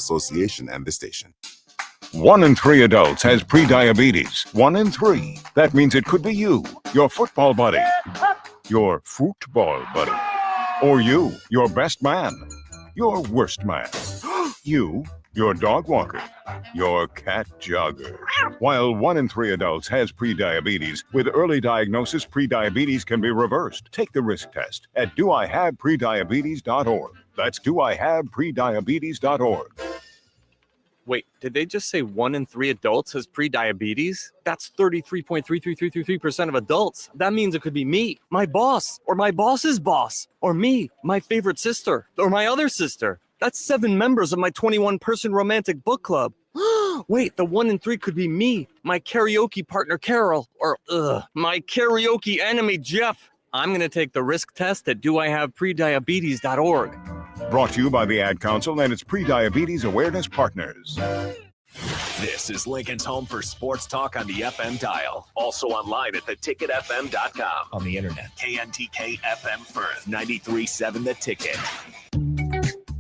Association and the station. 1 in 3 adults has prediabetes. 1 in 3. That means it could be you, your football buddy, your football buddy, or you, your best man, your worst man, you, your dog walker, your cat jogger. While 1 in 3 adults has prediabetes, with early diagnosis, prediabetes can be reversed. Take the risk test at doihaveprediabetes.org. That's doihaveprediabetes.org. Wait, did they just say 1 in 3 adults has prediabetes? That's 33.33333% of adults. That means it could be me, my boss, or my boss's boss, or me, my favorite sister, or my other sister. That's 7 members of my 21-person romantic book club. Wait, the 1 in 3 could be me, my karaoke partner Carol, or my karaoke enemy Jeff. I'm going to take the risk test at doihaveprediabetes.org. Brought to you by the Ad Council and its Prediabetes Awareness Partners. This is Lincoln's home for sports talk on the FM dial. Also online at theticketfm.com. On the internet, KNTK FM Firth, 93.7 The Ticket.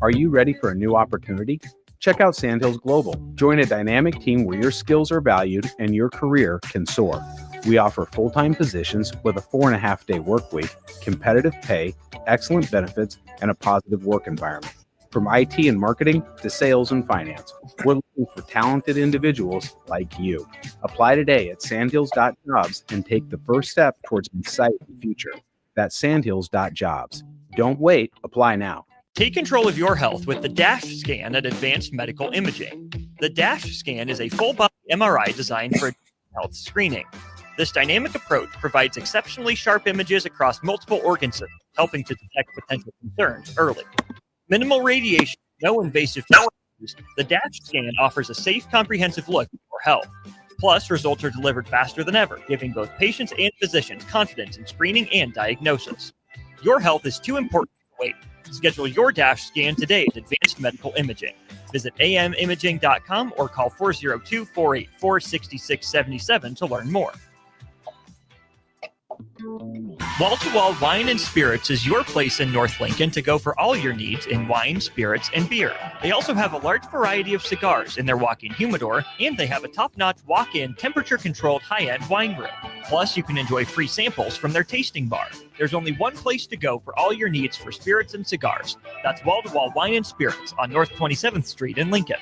Are you ready for a new opportunity? Check out Sandhills Global. Join a dynamic team where your skills are valued and your career can soar. We offer full-time positions with a 4.5-day work week, competitive pay, excellent benefits, and a positive work environment. From IT and marketing to sales and finance, we're looking for talented individuals like you. Apply today at sandhills.jobs and take the first step towards an exciting future. That's sandhills.jobs. Don't wait. Apply now. Take control of your health with the DASH scan at Advanced Medical Imaging. The DASH scan is a full-body MRI designed for health screening. This dynamic approach provides exceptionally sharp images across multiple organ systems, helping to detect potential concerns early. Minimal radiation, no invasive technologies, the DASH scan offers a safe, comprehensive look at your health. Plus, results are delivered faster than ever, giving both patients and physicians confidence in screening and diagnosis. Your health is too important to wait. Schedule your DASH scan today at Advanced Medical Imaging. Visit amimaging.com or call 402-484-6677 to learn more. Wall to Wall Wine and Spirits is your place in North Lincoln to go for all your needs in wine, spirits, and beer. They also have a large variety of cigars in their walk-in humidor, and they have a top-notch walk-in temperature-controlled high-end wine room. Plus, you can enjoy free samples from their tasting bar. There's only one place to go for all your needs for spirits and cigars. That's Wall to Wall Wine and Spirits on North 27th Street in Lincoln.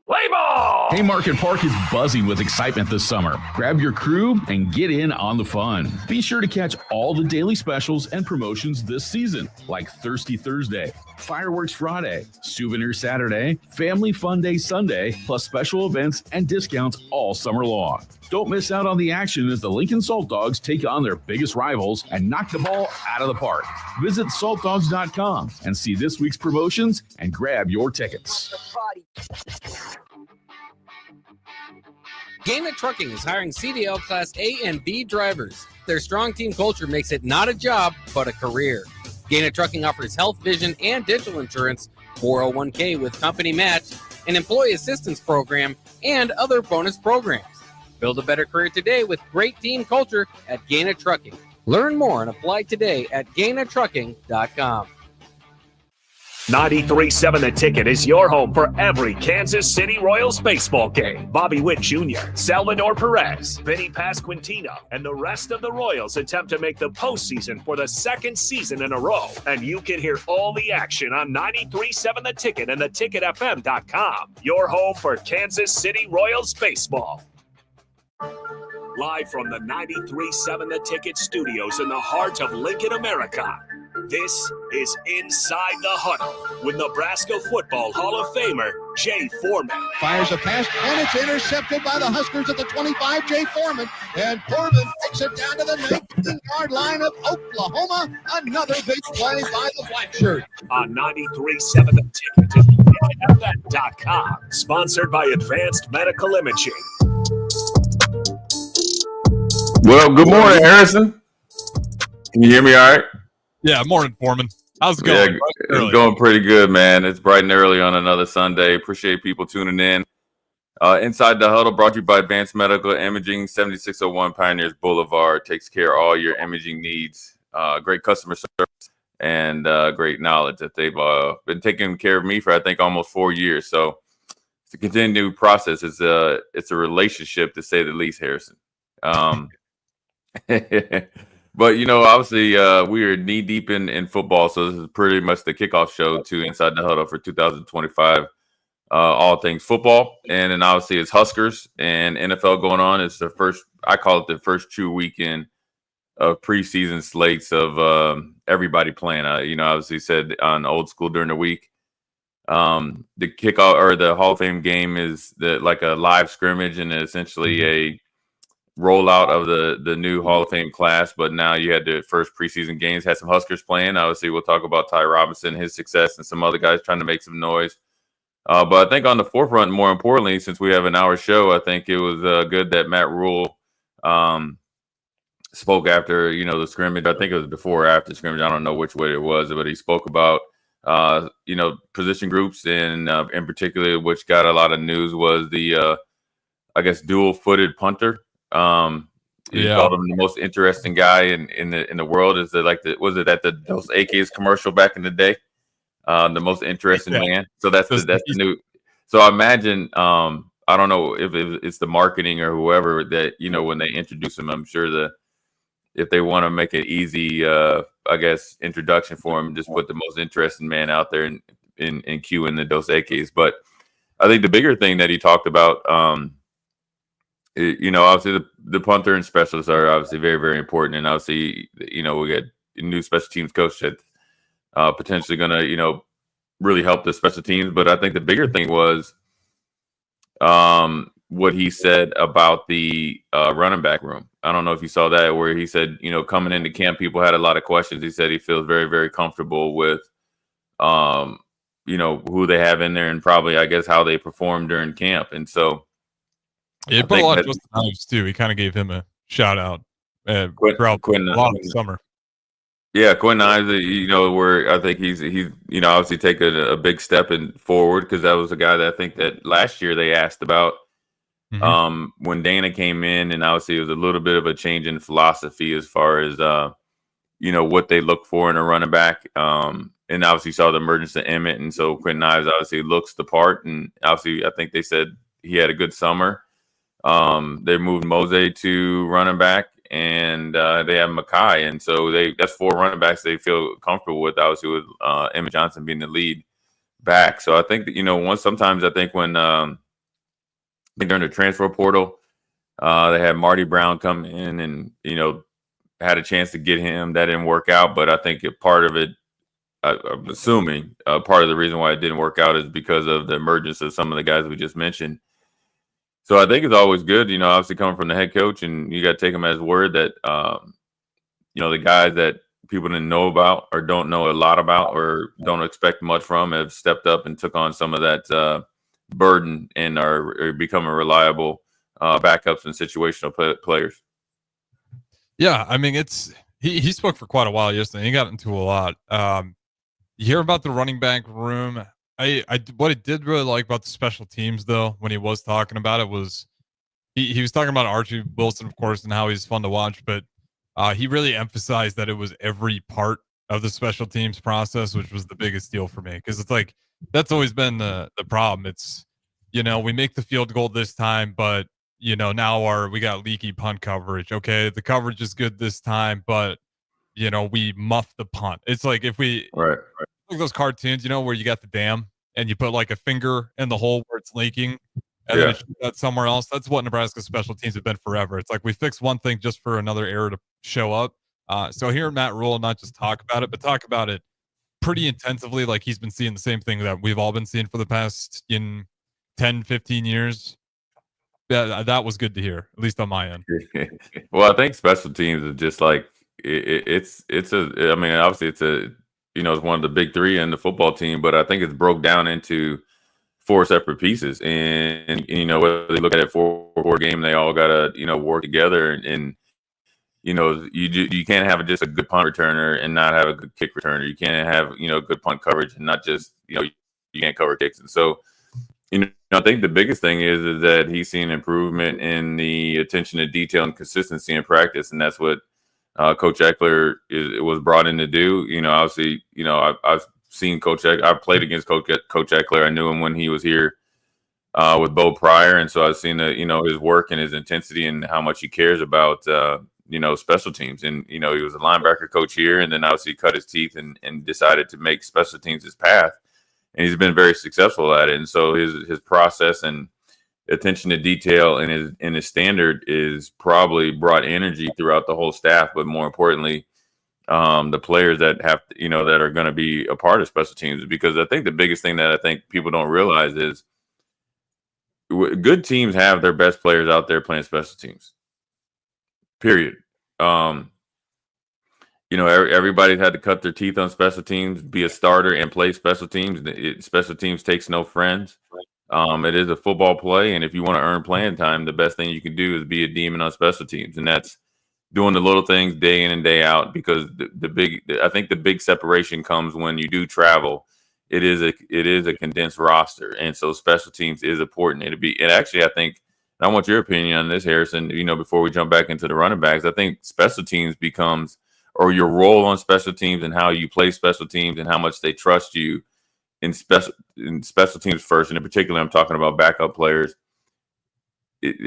Play ball! Haymarket Park is buzzing with excitement this summer. Grab your crew and get in on the fun. Be sure to catch all the daily specials and promotions this season, like Thirsty Thursday, Fireworks Friday, Souvenir Saturday, Family Fun Day Sunday, plus special events and discounts all summer long. Don't miss out on the action as the Lincoln Salt Dogs take on their biggest rivals and knock the ball out of the park. Visit saltdogs.com and see this week's promotions and grab your tickets. Gaina Trucking is hiring CDL Class A and B drivers. Their strong team culture makes it not a job, but a career. Gaina Trucking offers health, vision, and dental insurance, 401k with company match, an employee assistance program, and other bonus programs. Build a better career today with great team culture at Gaina Trucking. Learn more and apply today at GainaTrucking.com. 93.7 The Ticket is your home for every Kansas City Royals baseball game. Bobby Witt Jr., Salvador Perez, Vinny Pasquantino, and the rest of the Royals attempt to make the postseason for the second season in a row. And you can hear all the action on 93.7 The Ticket and theticketfm.com. Your home for Kansas City Royals baseball. Live from the 93.7 The Ticket studios in the heart of Lincoln, America. This is Inside the Huddle with Nebraska Football Hall of Famer Jay Foreman. Fires a pass, and it's intercepted by the Huskers at the 25, Jay Foreman. And Foreman takes it down to the 19-yard line of Oklahoma. Another big play by the Black Shirt. On 93.7 The Ticket and FF.com. Sponsored by Advanced Medical Imaging. Well, good morning, Harrison. Can you hear me all right? Yeah, morning, Foreman. How's it going? Yeah, it's going pretty good, man. It's bright and early on another Sunday. Appreciate people tuning in. Inside the Huddle brought to you by Advanced Medical Imaging, 7601 Pioneers Boulevard. Takes care of all your imaging needs. great customer service, and great knowledge that they've been taking care of me for, I think, almost 4 years. So it's a continued process. It's a relationship, to say the least, Harrison. But, obviously, we are knee deep in football. So this is pretty much the kickoff show to Inside the Huddle for 2025. All things football. And then obviously it's Huskers and NFL going on. It's the first, I call it the first true weekend of preseason slates of everybody playing. Obviously said on Old School during the week. The kickoff or the Hall of Fame game is like a live scrimmage and essentially a rollout of the new Hall of Fame class. But now you had the first preseason games, had some Huskers playing. Obviously, we'll talk about Ty Robinson, his success, and some other guys trying to make some noise. But I think on the forefront, more importantly, since we have an hour show, I think it was good that Matt Rule spoke after, the scrimmage. I think it was before or after scrimmage. I don't know which way it was, but he spoke about, position groups and in particular, which got a lot of news, was the, dual-footed punter. He called him the most interesting guy in the world. Is it was it at the Dos AKs commercial back in the day? The most interesting man. So that's the new. So I imagine, I don't know if it's the marketing or whoever that, when they introduce him, I'm sure if they want to make it easy, introduction for him, just put the most interesting man out there in Q in the Dos AKs. But I think the bigger thing that he talked about, obviously the punter and specialists are obviously very, very important. And obviously, we got a new special teams coach that potentially going to, really help the special teams. But I think the bigger thing was what he said about the running back room. I don't know if you saw that, where he said, coming into camp, people had a lot of questions. He said he feels very, very comfortable with, who they have in there and probably, how they perform during camp. And so he put a lot of Justin Ives too. He kind of gave him a shout out throughout a lot of the summer. Yeah, Quinn Ives, where I think he's obviously taken a big step forward, because that was a guy that I think that last year they asked about when Dana came in, and obviously it was a little bit of a change in philosophy as far as what they look for in a running back. And obviously saw the emergence of Emmett, and so Quinn Ives obviously looks the part, and obviously I think they said he had a good summer. They moved Mose to running back, and they have Makai, and so that's 4 running backs they feel comfortable with, obviously with Emmett Johnson being the lead back. So I think that sometimes I think when during the transfer portal, they had Marty Brown come in and had a chance to get him. That didn't work out, but I think part of it, I'm assuming part of the reason why it didn't work out is because of the emergence of some of the guys we just mentioned. So I think it's always good, obviously coming from the head coach, and you got to take him as word that, the guys that people didn't know about or don't know a lot about or don't expect much from have stepped up and took on some of that burden and are becoming reliable backups and situational players. Yeah, I mean, he spoke for quite a while yesterday. He got into a lot. You hear about the running back room. What I did really like about the special teams, though, when he was talking about it, was he was talking about Archie Wilson, of course, and how he's fun to watch, but he really emphasized that it was every part of the special teams process, which was the biggest deal for me, because it's like that's always been the problem. It's we make the field goal this time, but now we got leaky punt coverage. Okay, the coverage is good this time, but we muff the punt. It's like if we right. Like those cartoons, where you got the dam and you put like a finger in the hole where it's leaking and then it shoots out somewhere else. That's what Nebraska special teams have been forever. It's like we fix one thing just for another error to show up. So hearing Matt Rule not just talk about it, but talk about it pretty intensively, like he's been seeing the same thing that we've all been seeing for the past 10, 15 years. Yeah, that was good to hear, at least on my end. Well, I think special teams is just like obviously it's one of the big 3 in the football team, but I think it's broke down into 4 separate pieces. And whether they look at it 4-4 game, they all got to, work together. And you can't have just a good punt returner and not have a good kick returner. You can't have, good punt coverage and not just, you can't cover kicks. And so, I think the biggest thing is that he's seen improvement in the attention to detail and consistency in practice. And that's what Coach Eckler was brought in to do. Obviously, I've seen Coach Eckler. I've played against Coach Eckler. I knew him when he was here with Bo Pryor, and so I've seen his work and his intensity and how much he cares about special teams. And he was a linebacker coach here, and then obviously cut his teeth and decided to make special teams his path, and he's been very successful at it. And so his process and attention to detail and his standard is probably brought energy throughout the whole staff, but more importantly, the players that have to, that are going to be a part of special teams. Because I think the biggest thing that I think people don't realize is good teams have their best players out there playing special teams. Period. Everybody's had to cut their teeth on special teams, be a starter, and play special teams. Special teams takes no friends. It is a football play, and if you want to earn playing time, the best thing you can do is be a demon on special teams, and that's doing the little things day in and day out. Because I think the big separation comes when you do travel. It is a condensed roster, and so special teams is important. And actually, I think, and I want your opinion on this, Harrison. Before we jump back into the running backs, I think special teams becomes, or your role on special teams and how you play special teams and how much they trust you in special teams first, and in particular, I'm talking about backup players.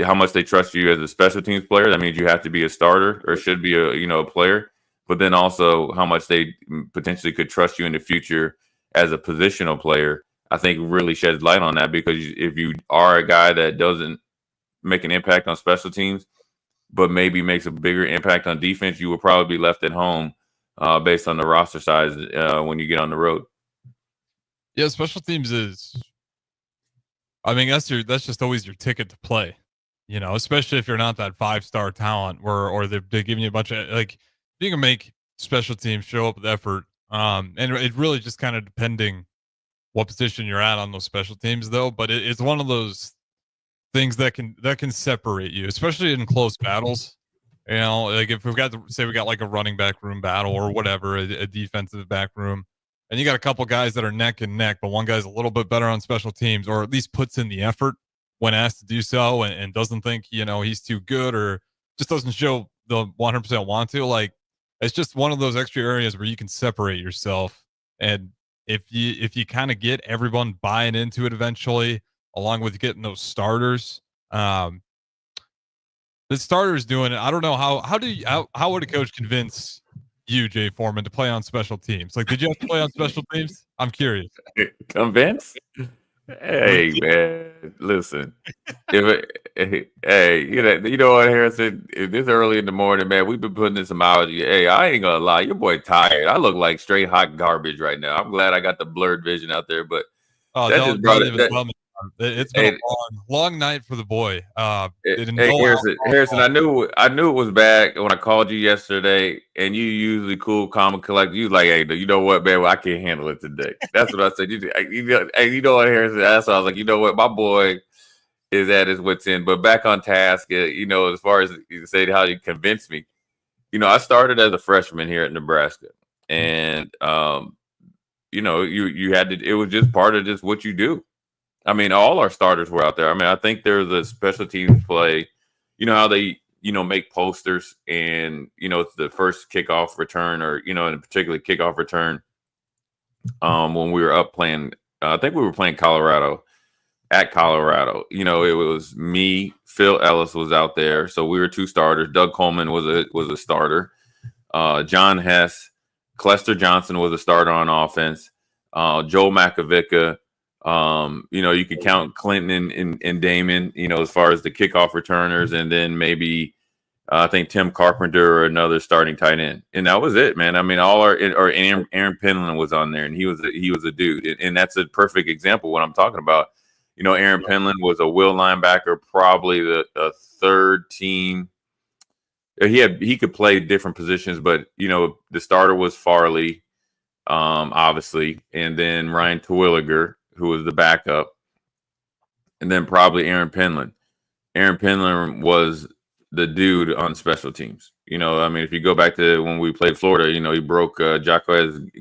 How much they trust you as a special teams player. That means you have to be a starter or should be a player, but then also how much they potentially could trust you in the future as a positional player. I think really sheds light on that, because if you are a guy that doesn't make an impact on special teams, but maybe makes a bigger impact on defense, you will probably be left at home based on the roster size when you get on the road. Yeah, special teams is, that's just always your ticket to play, especially if you're not that 5-star talent or they're giving you a bunch of, like, you can make special teams show up with effort. And it really just kind of depending what position you're at on those special teams, though. But it's one of those things that can separate you, especially in close battles. Like if we got like a running back room battle or whatever, a defensive back room, and you got a couple guys that are neck and neck, but one guy's a little bit better on special teams, or at least puts in the effort when asked to do so, and doesn't think he's too good, or just doesn't show the 100% want to. Like, it's just one of those extra areas where you can separate yourself. And if you kind of get everyone buying into it eventually, along with getting those starters, the starters doing it. I don't know how would a coach convince you, Jay Foreman, to play on special teams? Like, did you have to play on special teams? I'm curious. Convince? Hey, man, listen. Hey, you know what, Harrison? If this early in the morning, man, we've been putting in some hours. Hey, I ain't gonna lie, your boy tired. I look like straight hot garbage right now. I'm glad I got the blurred vision out there, but don't even tell me. It's been a long night for the boy. Harrison, I knew it was bad when I called you yesterday, and you usually cool, calm, and collect. You like, hey, you know what, man? I can't handle it today. That's what I said. You know what, Harrison? That's what I was like. You know what, my boy is at his wits' end, but back on task. As far as you say how you convinced me, I started as a freshman here at Nebraska, and you had to. It was just part of just what you do. All our starters were out there. I think there's a special teams play. How they, make posters, and, it's the first kickoff return, or, in a particular kickoff return. When we were up playing, I think we were playing Colorado. It was me, Phil Ellis was out there. So we were two starters. Doug Coleman was a starter. John Hess, Clester Johnson was a starter on offense. Joel Makovica. You could count Clinton and Damon, as far as the kickoff returners, and then maybe I think Tim Carpenter or another starting tight end, and that was it, man. Aaron Penland was on there, and he was a dude, and that's a perfect example of what I'm talking about. Aaron Penland was a will linebacker, probably the third team. He could play different positions, but the starter was Farley, obviously, and then Ryan Terwilliger, who was the backup, and then probably Aaron Penland. Aaron Penland was the dude on special teams. If you go back to when we played Florida, he broke Jacques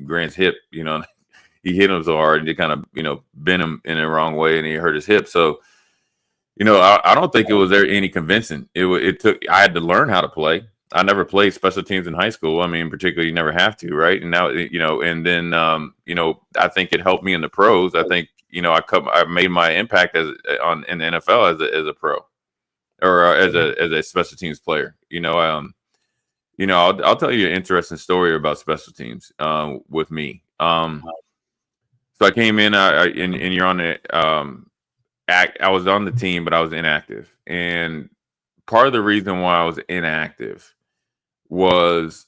Grant's hip. He hit him so hard, and he kind of, bent him in the wrong way, and he hurt his hip. So, I don't think it was there any convincing. I had to learn how to play. I never played special teams in high school. I mean, particularly you never have to, right? And now, and then, I think it helped me in the pros. I think, I made my impact in the NFL as a pro or as a special teams player. I'll tell you an interesting story about special teams with me. So I came in, and you're on the I was on the team, but I was inactive, and part of the reason why I was inactive was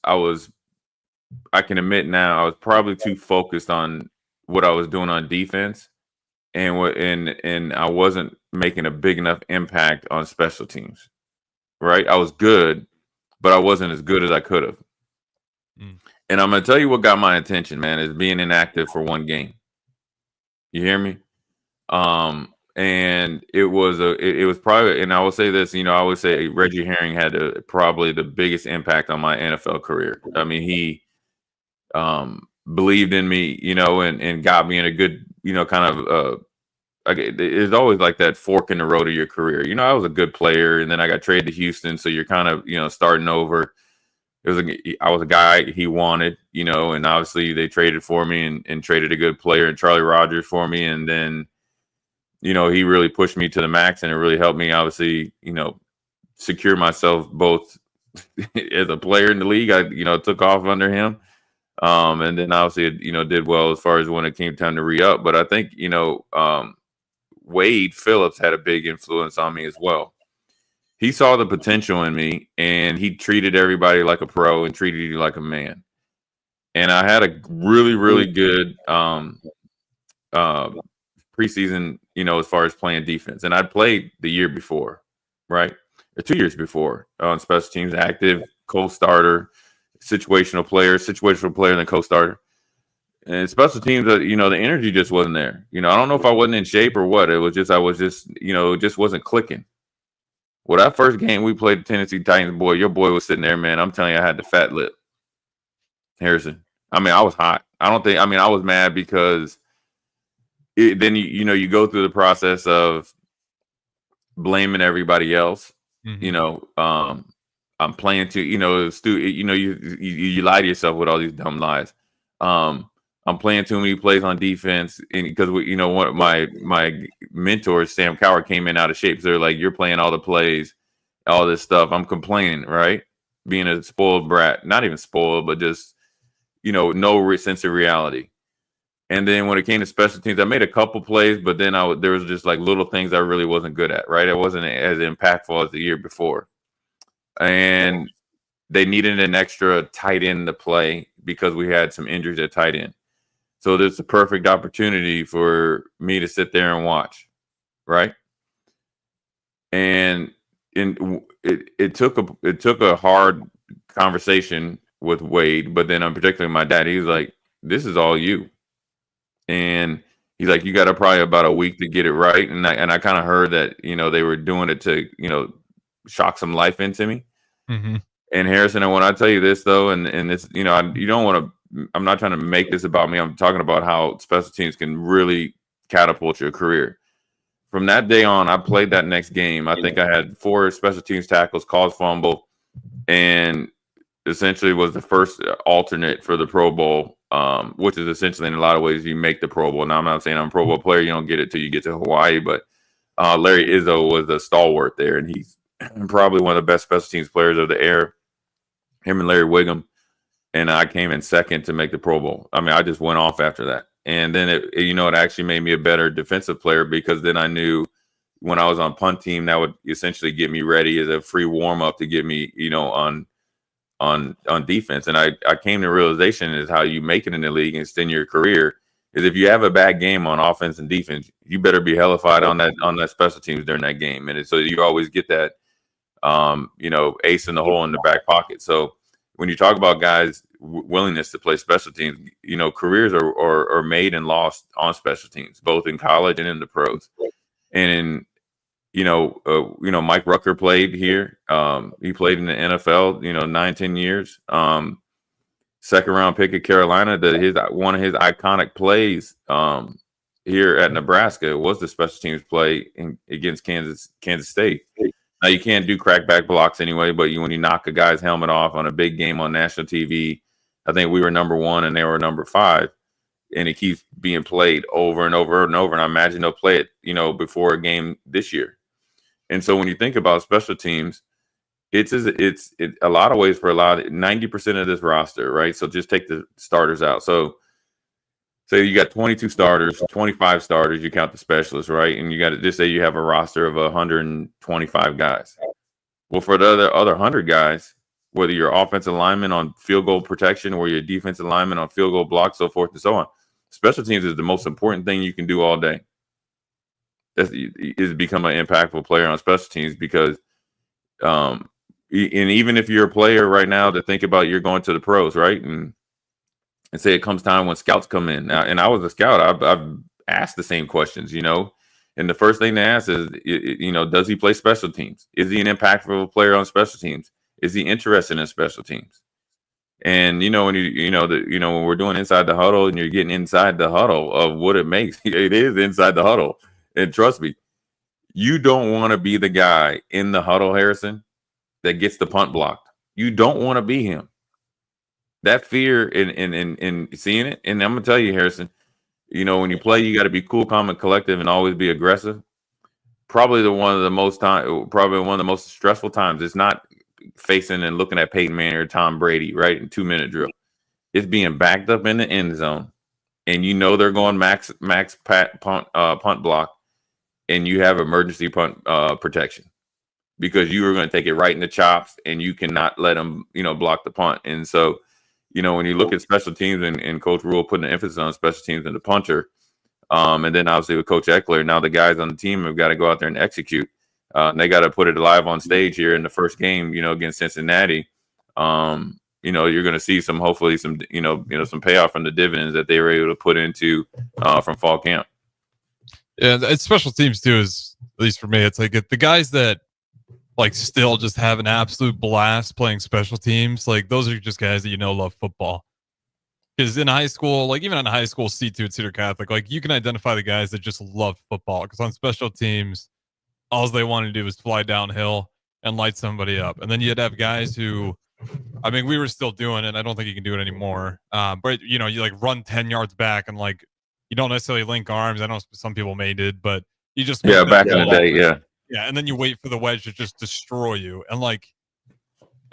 I can admit now I was probably too focused on what I was doing on defense and I wasn't making a big enough impact on special teams. Right? I was good, but I wasn't as good as I could have. Mm. And I'm gonna tell you what got my attention, man, is being inactive for one game. You hear me? And it was probably, and I will say this, I would say Reggie Herring had probably the biggest impact on my NFL career. I mean, he believed in me, and got me in a good, kind of it's always like that fork in the road of your career. I was a good player, and then I got traded to Houston, so you're kind of, starting over. I was a guy he wanted, and obviously they traded for me and traded a good player and Charlie Rogers for me, and then he really pushed me to the max, and it really helped me, obviously, secure myself both as a player in the league. I, took off under him. And then obviously, did well as far as when it came time to re-up. But I think, Wade Phillips had a big influence on me as well. He saw the potential in me, and he treated everybody like a pro and treated you like a man. And I had a really, really good preseason, as far as playing defense. And I'd played the year before, right? Or 2 years before on special teams, active, co-starter, situational player, then co-starter. And special teams, the energy just wasn't there. I don't know if I wasn't in shape or what. It was just, it just wasn't clicking. Well, that first game we played the Tennessee Titans, boy, your boy was sitting there, man. I'm telling you, I had the fat lip. Harrison. I mean, I was hot. I was mad because then you go through the process of blaming everybody else. Mm-hmm. I'm playing to you lie to yourself with all these dumb lies. I'm playing too many plays on defense, and because one of my mentors, Sam Coward, came in out of shape. So they're like, "You're playing all the plays, all this stuff." I'm complaining, right? Being a spoiled brat, not even spoiled, but just no sense of reality. And then when it came to special teams, I made a couple plays, but then there was just like little things I really wasn't good at. Right, it wasn't as impactful as the year before, and they needed an extra tight end to play because we had some injuries at tight end. So there's a perfect opportunity for me to sit there and watch, right? And it took a hard conversation with Wade, but then particularly my dad, he was like, "This is all you," and he's like, "You got probably about a week to get it right." And I kind of heard that they were doing it to shock some life into me. Mm-hmm. And Harrison, and when I tell you this though, and it's you don't want to. I'm not trying to make this about me. I'm talking about how special teams can really catapult your career. From that day on, I played that next game. I think I had 4 special teams tackles, caused fumble, and essentially was the first alternate for the Pro Bowl, which is essentially in a lot of ways you make the Pro Bowl. Now, I'm not saying I'm a Pro Bowl player. You don't get it till you get to Hawaii, but Larry Izzo was a stalwart there, and he's probably one of the best special teams players of the era. Him and Larry Wiggum. And I came in second to make the Pro Bowl. I mean, I just went off after that. And then it actually made me a better defensive player because then I knew when I was on punt team, that would essentially get me ready as a free warm up to get me, on defense. And I came to realization is how you make it in the league and extend your career is if you have a bad game on offense and defense, you better be hellified on that special teams during that game. And so you always get that, ace in the hole in the back pocket. So when you talk about guys' willingness to play special teams, careers are made and lost on special teams, both in college and in the pros. And Mike Rucker played here. He played in the NFL, 9-10 years. Second round pick of Carolina. One of his iconic plays here at Nebraska was the special teams play against Kansas State. Now you can't do crackback blocks anyway, but when you knock a guy's helmet off on a big game on national TV, I think we were number 1 and they were number 5, and it keeps being played over and over and over. And I imagine they'll play it, before a game this year. And so when you think about special teams, it's a lot of ways for 90% of this roster, right? So just take the starters out. So say you got 22 starters, 25 starters, you count the specialists, right? And you got to just say you have a roster of 125 guys. Well, for the other 100 guys, whether you're offensive lineman on field goal protection or your defensive lineman on field goal block, so forth and so on, special teams is the most important thing you can do all day. Is become an impactful player on special teams because and even if you're a player right now to think about you're going to the pros, right? And say it comes time when scouts come in. Now, and I was a scout. I've asked the same questions, and the first thing to ask is, does he play special teams? Is he an impactful player on special teams? Is he interested in special teams? And when we're doing inside the huddle and you're getting inside the huddle of what it makes, it is inside the huddle. And trust me, you don't want to be the guy in the huddle, Harrison, that gets the punt blocked. You don't want to be him. That fear in seeing it, and I'm gonna tell you, Harrison, when you play, you got to be cool, calm, and collective, and always be aggressive. Probably one of the most stressful times. It's not facing and looking at Peyton Manning or Tom Brady, right, in 2-minute drill. It's being backed up in the end zone, and they're going max punt block, and you have emergency punt protection because you are going to take it right in the chops, and you cannot let them, block the punt. And so, when you look at special teams and Coach Rule putting an emphasis on special teams and the punter, and then obviously with Coach Eckler, now the guys on the team have got to go out there and execute. And they got to put it live on stage here in the first game, against Cincinnati. You're going to see hopefully some payoff from the dividends that they were able to put into from fall camp. Yeah, it's special teams too. Is at least for me, it's like the guys that still just have an absolute blast playing special teams. Like those are just guys that love football. Because in high school, even in high school C2 at Cedar Catholic, you can identify the guys that just love football. Because on special teams, all they want to do is fly downhill and light somebody up. And then you'd have guys who, we were still doing it. I don't think you can do it anymore. But you run 10 yards back and you don't necessarily link arms. I know some people may did, but you just back in the day, yeah. Yeah, and then you wait for the wedge to just destroy you. And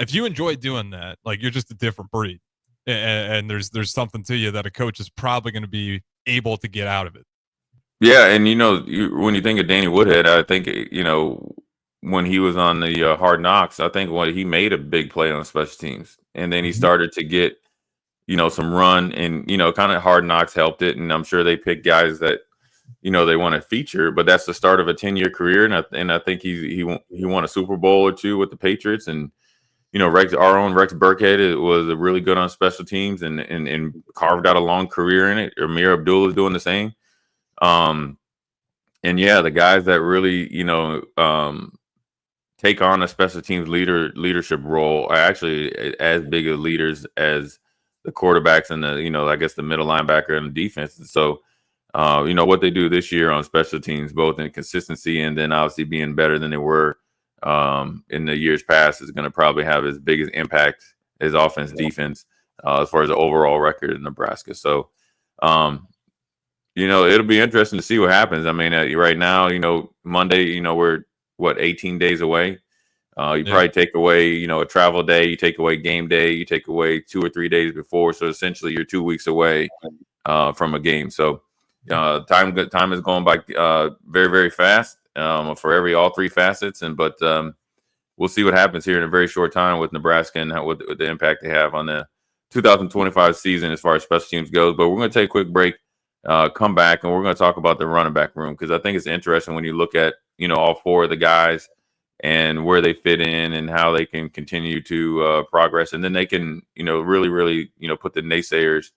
if you enjoy doing that, you're just a different breed. And there's something to you that a coach is probably going to be able to get out of it. Yeah, and when you think of Danny Woodhead, I think when he was on the Hard Knocks, I think he made a big play on special teams, and then he started to get some run, and kind of Hard Knocks helped it, and I'm sure they picked guys that they want to feature, but that's the start of a 10-year career, and I think he won a Super Bowl or two with the Patriots, and our own Rex Burkhead was really good on special teams and carved out a long career in it. Amir Abdul is doing the same. And yeah, the guys that really, take on a special teams leadership role are actually as big of leaders as the quarterbacks and the middle linebacker and the defense. And so, what they do this year on special teams, both in consistency and then obviously being better than they were in the years past, is going to probably have as big as impact as offense, defense, as far as the overall record in Nebraska. So, it'll be interesting to see what happens. Right now, Monday, we're 18 days away. Probably take away, a travel day, you take away game day, you take away 2 or 3 days before. So essentially you're 2 weeks away from a game. So time is going by very, very fast for all three facets. But we'll see what happens here in a very short time with Nebraska and what the impact they have on the 2025 season as far as special teams goes. But we're going to take a quick break. Come back and we're going to talk about the running back room, because I think it's interesting when you look at all four of the guys and where they fit in and how they can continue to progress, and then they can really put the naysayers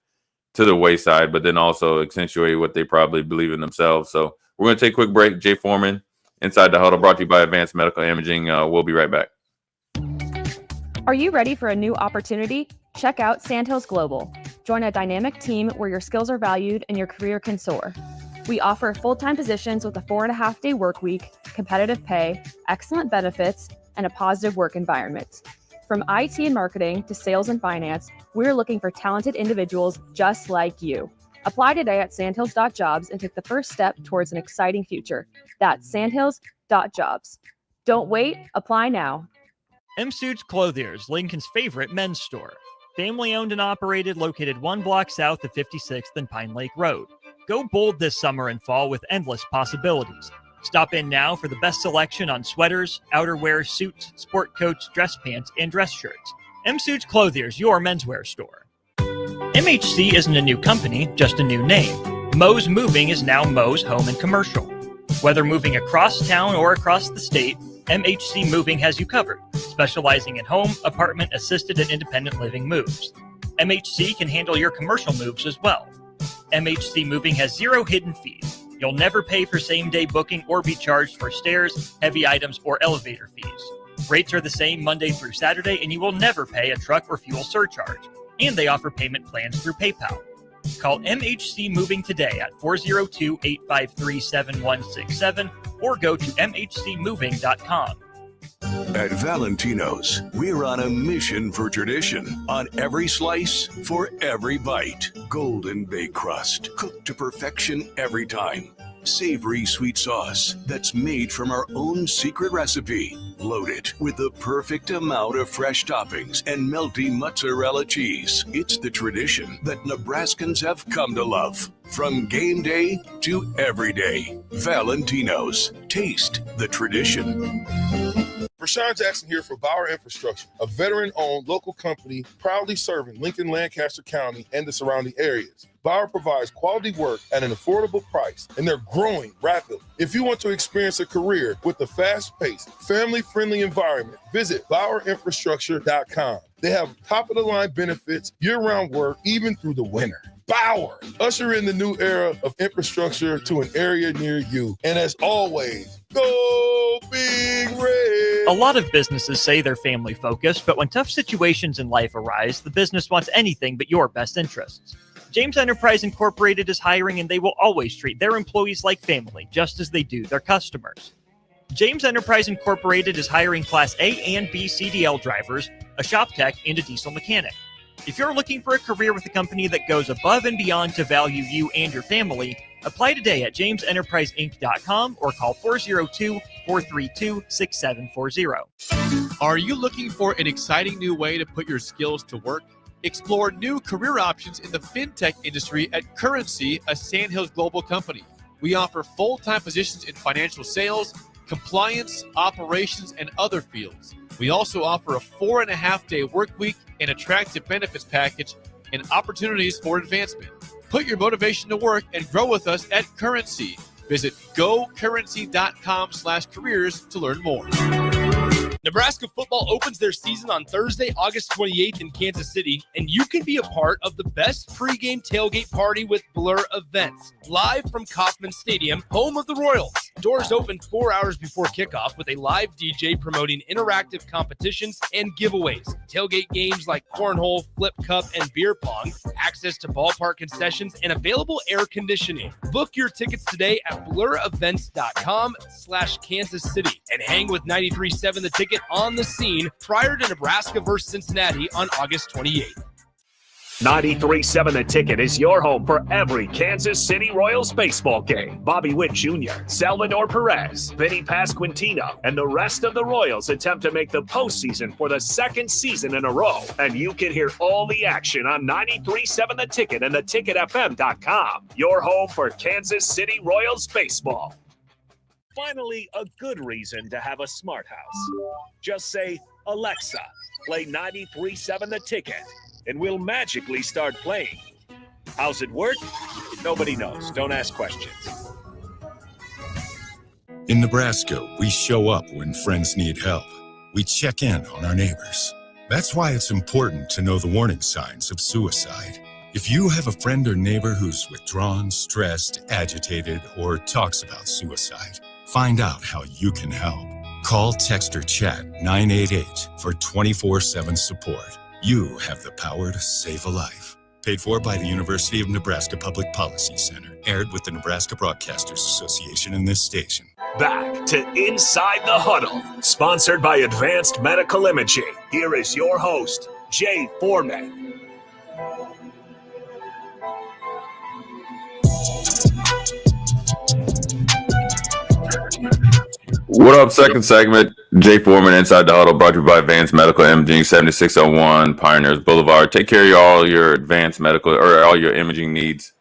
to the wayside, but then also accentuate what they probably believe in themselves. So we're going to take a quick break. Jay Foreman, Inside the Huddle, brought to you by Advanced Medical Imaging. We'll be right back. Are you ready for a new opportunity? Check out Sandhills Global. Join a dynamic team where your skills are valued and your career can soar. We offer full-time positions with a 4.5-day work week, competitive pay, excellent benefits, and a positive work environment. From IT and marketing to sales and finance, we're looking for talented individuals just like you. Apply today at sandhills.jobs and take the first step towards an exciting future. That's sandhills.jobs. Don't wait, apply now. M Suits Clothiers, Lincoln's favorite men's store. Family owned and operated, located 1 block south of 56th and Pine Lake Road. Go bold this summer and fall with endless possibilities. Stop in now for the best selection on sweaters, outerwear, suits, sport coats, dress pants, and dress shirts. M Suits Clothiers, your menswear store. MHC isn't a new company, just a new name. Mo's Moving is now Mo's Home and Commercial. Whether moving across town or across the state, MHC Moving has you covered, specializing in home, apartment, assisted, and independent living moves. MHC can handle your commercial moves as well. MHC Moving has 0 hidden fees. You'll never pay for same-day booking or be charged for stairs, heavy items, or elevator fees. Rates are the same Monday through Saturday, and you will never pay a truck or fuel surcharge. And they offer payment plans through PayPal. Call MHC Moving today at 402-853-7167 or go to mhcmoving.com. At Valentino's, we're on a mission for tradition. On every slice, for every bite. Golden baked crust, cooked to perfection every time. Savory sweet sauce that's made from our own secret recipe. Loaded with the perfect amount of fresh toppings and melty mozzarella cheese. It's the tradition that Nebraskans have come to love. From game day to every day. Valentino's. Taste the tradition. Rashawn Jackson here for Bauer Infrastructure, a veteran-owned local company proudly serving Lincoln, Lancaster County, and the surrounding areas. Bauer provides quality work at an affordable price, and they're growing rapidly. If you want to experience a career with a fast-paced, family-friendly environment, visit BauerInfrastructure.com. They have top-of-the-line benefits, year-round work, even through the winter. Bauer, usher in the new era of infrastructure to an area near you. And as always, go Big Red! A lot of businesses say they're family focused, but when tough situations in life arise, the business wants anything but your best interests. James Enterprise Incorporated is hiring, and they will always treat their employees like family, just as they do their customers. James Enterprise Incorporated is hiring Class A and B CDL drivers, a shop tech, and a diesel mechanic. If you're looking for a career with a company that goes above and beyond to value you and your family, apply today at jamesenterpriseinc.com or call 402-432-6740. Are you looking for an exciting new way to put your skills to work? Explore new career options in the fintech industry at Currency, a Sandhills Global company. We offer full-time positions in financial sales, compliance, operations, and other fields. We also offer a 4.5-day work week, an attractive benefits package, and opportunities for advancement. Put your motivation to work and grow with us at Currency. Visit gocurrency.com/careers to learn more. Nebraska football opens their season on Thursday, August 28th in Kansas City, and you can be a part of the best pregame tailgate party with Blur Events, live from Kauffman Stadium, home of the Royals. Doors open 4 hours before kickoff with a live DJ promoting interactive competitions and giveaways, tailgate games like cornhole, flip cup, and beer pong, access to ballpark concessions, and available air conditioning. Book your tickets today at blurevents.com/Kansas City and hang with 93.7 The Ticket on the scene prior to Nebraska versus Cincinnati on August 28th. 93.7 The Ticket is your home for every Kansas City Royals baseball game. Bobby Witt Jr., Salvador Perez, Vinny Pasquantino, and the rest of the Royals attempt to make the postseason for the second season in a row. And you can hear all the action on 93.7 The Ticket and theticketfm.com. Your home for Kansas City Royals baseball. Finally, a good reason to have a smart house. Just say, Alexa, play 93.7 The Ticket, and we'll magically start playing. How's it work? Nobody knows. Don't ask questions. In Nebraska, we show up when friends need help. We check in on our neighbors. That's why it's important to know the warning signs of suicide. If you have a friend or neighbor who's withdrawn, stressed, agitated, or talks about suicide, find out how you can help. Call, text, or chat 988 for 24/7 support. You have the power to save a life. Paid for by the University of Nebraska Public Policy Center. Aired with the Nebraska Broadcasters Association and this station. Back to Inside the Huddle, sponsored by Advanced Medical Imaging. Here is your host, Jay Foreman. What up, second segment? Jay Foreman, Inside the Huddle, brought to you by Advanced Medical Imaging, 7601 Pioneers Boulevard. Take care of all your advanced medical or all your imaging needs,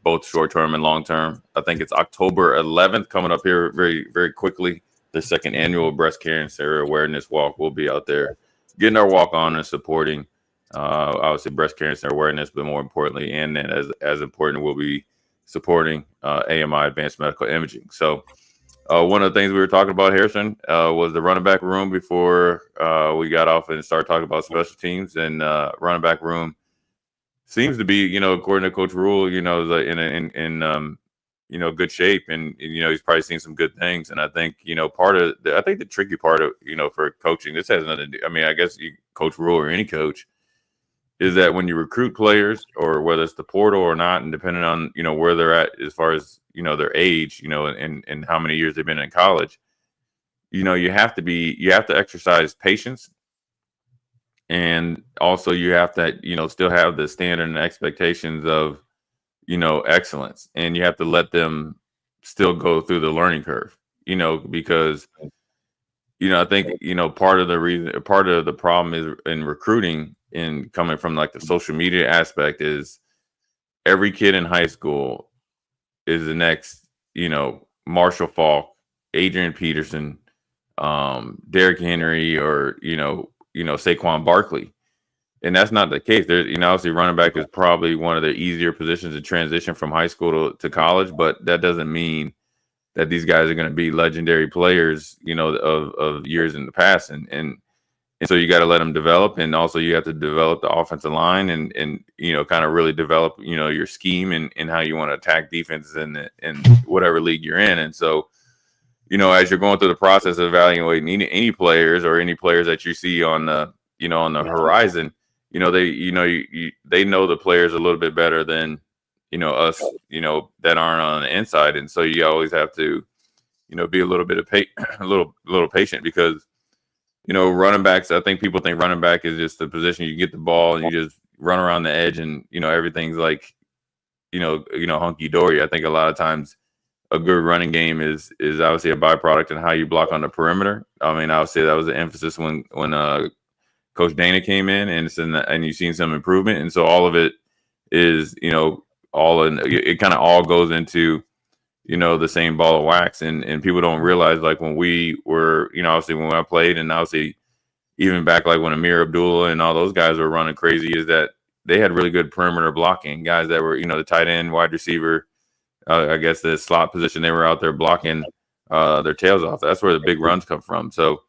both short-term and long-term. I think it's October 11th coming up here very, very quickly. The second annual Breast Cancer Awareness Walk will be out there getting our walk on and supporting, obviously, breast cancer awareness, but more importantly, and then as important, we'll be supporting AMI, Advanced Medical Imaging. So, one of the things we were talking about, Harrison, was the running back room before we got off and started talking about special teams. And running back room seems to be, according to Coach Rule, in good shape, and he's probably seen some good things. And I think the tricky part of for coaching, this has nothing to do. I mean, I guess Coach Rule or any coach, is that when you recruit players, or whether it's the portal or not, and depending on where they're at as far as their age, and how many years they've been in college, you have to exercise patience, and also you have to still have the standard and expectations of excellence, and you have to let them still go through the learning curve, because I think part of the problem is in recruiting, in coming from like the social media aspect, is every kid in high school is the next, Marshall Faulk, Adrian Peterson, Derrick Henry, or Saquon Barkley, and that's not the case. There's obviously running back is probably one of the easier positions to transition from high school to college, but that doesn't mean that these guys are going to be legendary players, of years in the past, and so you got to let them develop, and also you have to develop the offensive line, and kind of really develop your scheme and how you want to attack defenses in whatever league you're in. And so as you're going through the process of evaluating any players, or any players that you see on the on the horizon, they know the players a little bit better than us that aren't on the inside. And so you always have to be a little bit of a little patient, because running backs, I think people think running back is just the position you get the ball and you just run around the edge, and everything's like hunky dory. I think a lot of times a good running game is obviously a byproduct in how you block on the perimeter. I mean, I would say that was the emphasis when Coach Dana came in, and you've seen some improvement, and so all of it is it kind of all goes into the same ball of wax, and people don't realize, like, when we were, obviously when I played, and obviously even back like when Amir Abdullah and all those guys were running crazy, is that they had really good perimeter blocking guys that were, the tight end, wide receiver, I guess the slot position, they were out there blocking their tails off. That's where the big runs come from. So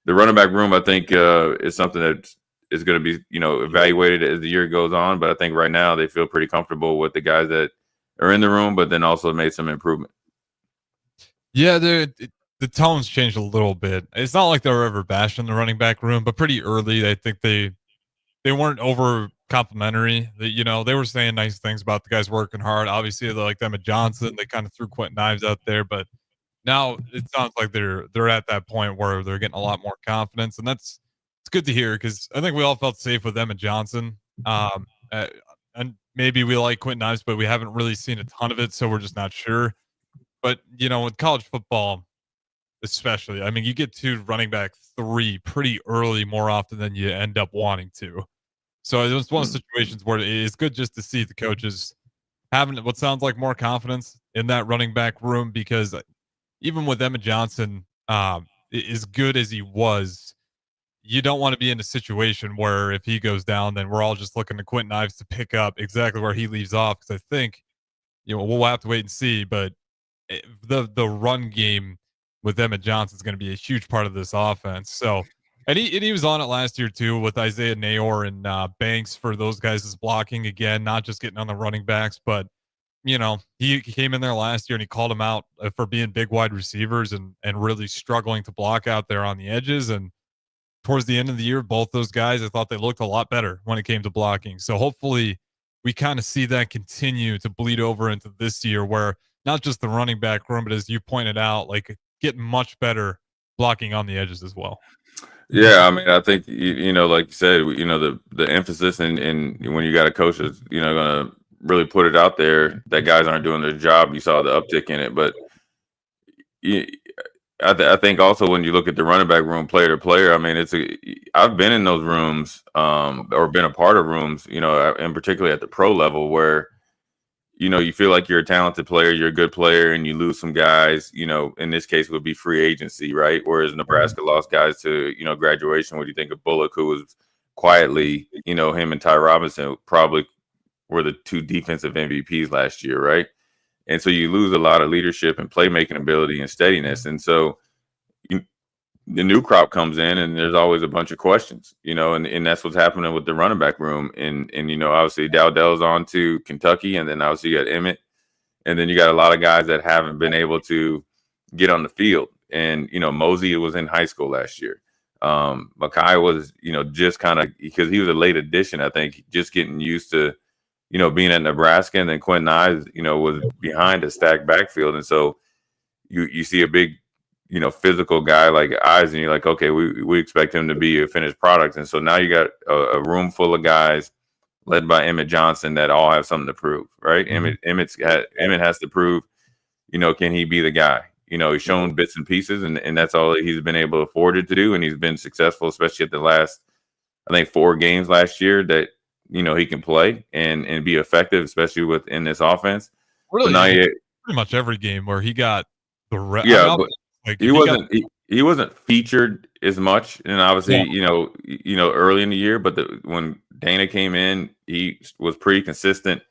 the running back room, I think, is something that is going to be, evaluated as the year goes on. But I think right now they feel pretty comfortable with the guys that are in the room, but then also made some improvement. Yeah, the tone's changed a little bit. It's not like they were ever bashing the running back room, but pretty early, I think they weren't over complimentary. They were saying nice things about the guys working hard. Obviously, they like Emma Johnson. They kind of threw Quentin Ives out there, but now it sounds like they're at that point where they're getting a lot more confidence, and it's good to hear, because I think we all felt safe with Emma Johnson. And maybe we like Quentin Ives, but we haven't really seen a ton of it, so we're just not sure. But with college football, especially, I mean, you get to running back 3 pretty early more often than you end up wanting to. So it's one of the situations where it's good just to see the coaches having what sounds like more confidence in that running back room, because even with Emma Johnson, as good as he was, you don't want to be in a situation where if he goes down, then we're all just looking to Quentin Ives to pick up exactly where he leaves off. Because I think, we'll have to wait and see. But the run game with Emma Johnson is going to be a huge part of this offense. So, and he was on it last year too, with Isaiah Nayor and Banks for those guys' blocking again, not just getting on the running backs, but he came in there last year and he called them out for being big wide receivers and really struggling to block out there on the edges. And towards the end of the year, both those guys, I thought they looked a lot better when it came to blocking. So hopefully we kind of see that continue to bleed over into this year, where not just the running back room, but as you pointed out, like getting much better blocking on the edges as well. Yeah, I mean, I think like you said, the emphasis and when you got a coach that's going to really put it out there that guys aren't doing their job. You saw the uptick in it, but I think also when you look at the running back room, player to player, I mean, I've been in those rooms, or been a part of rooms, and particularly at the pro level where you feel like you're a talented player, you're a good player, and you lose some guys, in this case would be free agency, right? Whereas Nebraska lost guys to, graduation. What do you think of Bullock, who was quietly, him and Ty Robinson probably were the two defensive MVPs last year, right? And so you lose a lot of leadership and playmaking ability and steadiness. And so the new crop comes in and there's always a bunch of questions, and that's what's happening with the running back room. And obviously Dowdell's on to Kentucky, and then obviously you got Emmett, and then you got a lot of guys that haven't been able to get on the field. And, Mosey was in high school last year. Makai was, just kind of, because he was a late addition, I think, just getting used to, being at Nebraska. And then Quentin Eyes, was behind a stacked backfield. And so you see a big, physical guy like Eyes, and you're like, okay, we expect him to be a finished product. And so now you got a room full of guys led by Emmett Johnson that all have something to prove, right? Mhm. Emmett has to prove, can he be the guy? He's shown bits and pieces, and that's all he's been able to afford it to do. And he's been successful, especially at the last, I think, 4 games last year that, he can play and be effective, especially within this offense. Really, But now pretty much every game where he got the yeah, but like he wasn't featured as much, and obviously, Yeah. early in the year. But when Dana came in, he was pretty consistent,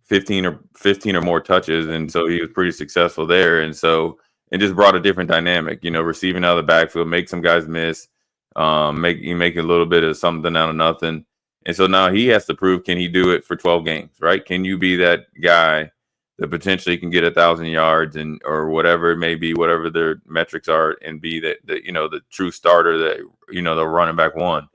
15 or more touches, and so he was pretty successful there. And so it just brought a different dynamic, receiving out of the backfield, make some guys miss, make a little bit of something out of nothing. And so now he has to prove, can he do it for 12 games, right? Can you be that guy that potentially can get 1,000 yards or whatever it may be, whatever their metrics are, and be the true starter that, the running back one.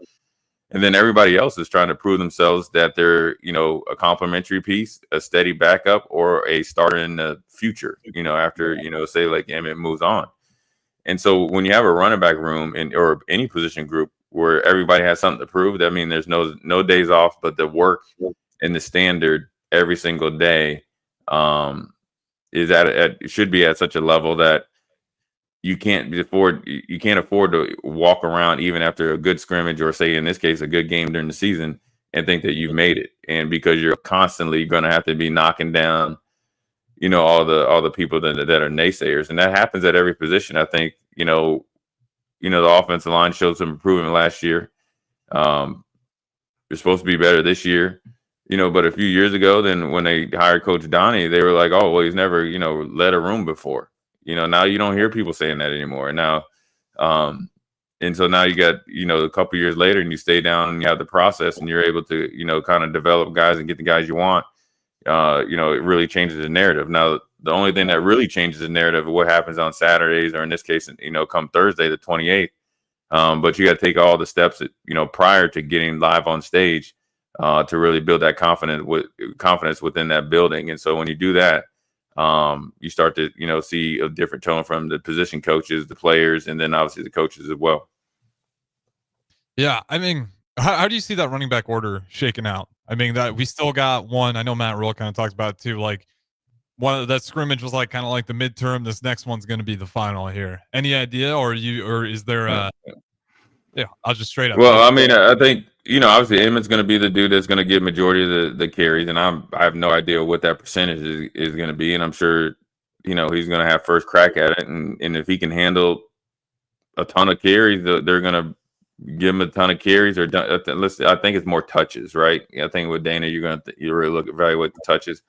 And then everybody else is trying to prove themselves that they're, a complementary piece, a steady backup, or a starter in the future, after, say like Emmett moves on. And so when you have a running back room or any position group where everybody has something to prove, that means there's no days off, but the work and the standard every single day it should be at such a level that you can't afford to walk around even after a good scrimmage, or say in this case a good game during the season, and think that you've made it. And because you're constantly going to have to be knocking down all the people that are naysayers, and that happens at every position. I think the offensive line showed some improvement last year. They're supposed to be better this year. But a few years ago, then when they hired Coach Donnie, they were like, oh, well, he's never, led a room before. Now you don't hear people saying that anymore. Now, and so now you got, a couple years later, and you stay down and you have the process, and you're able to, kind of develop guys and get the guys you want. It really changes the narrative. Now, the only thing that really changes the narrative of what happens on Saturdays, or in this case, come Thursday, the 28th. But you got to take all the steps that, prior to getting live on stage, to really build that confidence within that building. And so when you do that, you start to, see a different tone from the position coaches, the players, and then obviously the coaches as well. Yeah, I mean, how do you see that running back order shaking out? I mean, that we still got one. I know Matt Rule kind of talked about it too. Like one of that scrimmage was like kind of like the midterm. This next one's going to be the final here. Any idea, or is there yeah, I'll just straight up. Well, I mean, I think, obviously Emmett's going to be the dude that's going to get majority of the carries, and I have no idea what that percentage is going to be, and I'm sure, he's going to have first crack at it, and if he can handle a ton of carries, they're going to give him a ton of carries, or I think it's more touches, right? I think with Dana, you really evaluate the touches,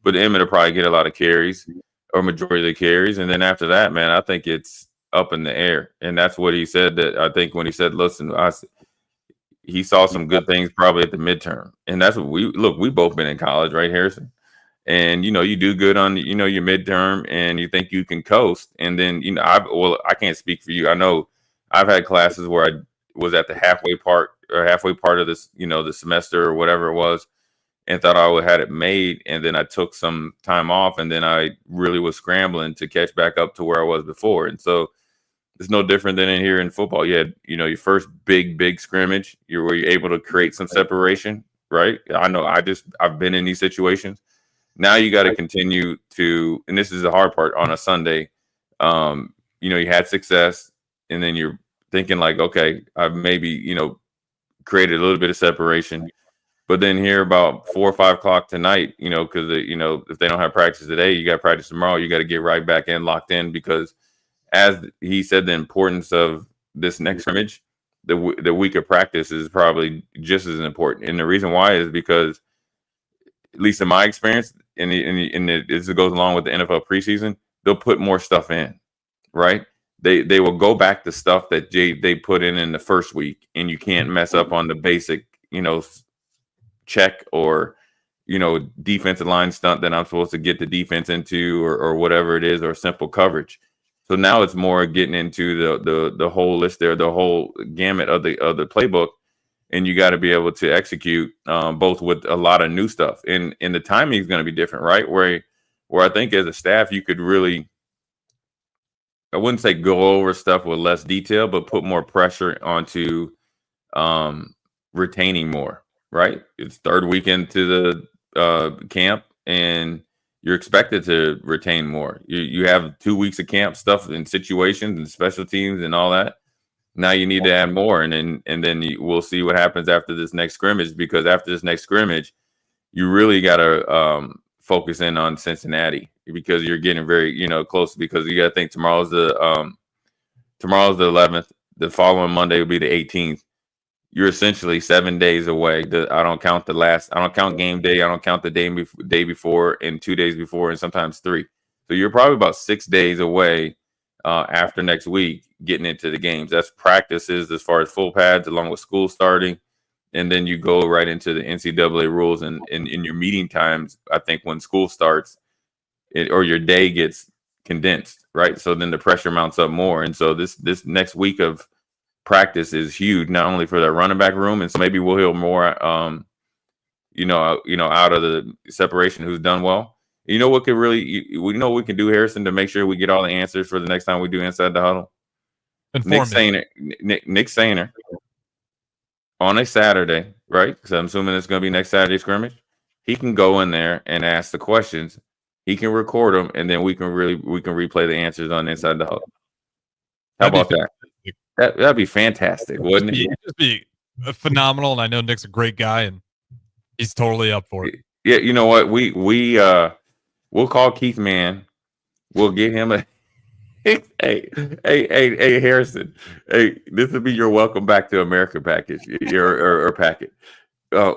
but Emmett will probably get a lot of carries, or majority of the carries, and then after that, man, I think it's up in the air. And that's what he said, that I think when he said, listen, he saw some good things probably at the midterm. And that's what we both been in college, right, Harrison? And, you do good on, your midterm, and you think you can coast. And then, I can't speak for you. I know I've had classes where I was at the halfway part of this, the semester or whatever it was. and thought I would had it made, and then I took some time off, and then I really was scrambling to catch back up to where I was before. And so it's no different than in here in football. You had, your first big scrimmage, where you're able to create some separation, right? I know I've been in these situations. Now you got to continue to, and this is the hard part on a Sunday. You had success, and then you're thinking like, okay, I've maybe, created a little bit of separation. But then here about 4 or 5 o'clock tonight, because if they don't have practice today, you got practice tomorrow. You got to get right back in, locked in, because as he said, the importance of this next scrimmage, the week of practice is probably just as important. And the reason why is because, at least in my experience, and this goes along with the NFL preseason, they'll put more stuff in, right? They will go back to stuff that they put in the first week, and you can't mess up on the basic, check or defensive line stunt that I'm supposed to get the defense into, or whatever it is, or simple coverage. So now it's more getting into the whole list there, the whole gamut of the playbook, and you got to be able to execute both with a lot of new stuff, and the timing is going to be different, right? Where I think as a staff you could really, I wouldn't say go over stuff with less detail, but put more pressure onto retaining more. Right, it's third weekend to the camp, and you're expected to retain more. You have 2 weeks of camp stuff and situations and special teams and all that. Now you need to add more, and then we'll see what happens after this next scrimmage. Because after this next scrimmage, you really got to focus in on Cincinnati, because you're getting very close. Because you got to think tomorrow's the 11th. The following Monday will be the 18th. You're essentially 7 days away. I don't count game day. I don't count the day before and 2 days before, and sometimes 3. So you're probably about 6 days away after next week getting into the games. That's practices as far as full pads, along with school starting. And then you go right into the NCAA rules and in your meeting times. I think when school starts, or your day gets condensed, right? So then the pressure mounts up more. And so this next week of practice is huge, not only for the running back room, and so maybe we'll hear more, out of the separation who's done well. What could really, what we can do, Harrison, to make sure we get all the answers for the next time we do Inside the Huddle. Nick Sainer on a Saturday, right? Because I'm assuming it's going to be next Saturday scrimmage. He can go in there and ask the questions. He can record them, and then we can replay the answers on Inside the Huddle. How about that? That'd be fantastic, wouldn't it? It'd just be phenomenal, and I know Nick's a great guy, and he's totally up for it. Yeah, you know what? We'll call Keith Mann. We'll get him a hey Harrison. Hey, this will be your welcome back to America package, your packet.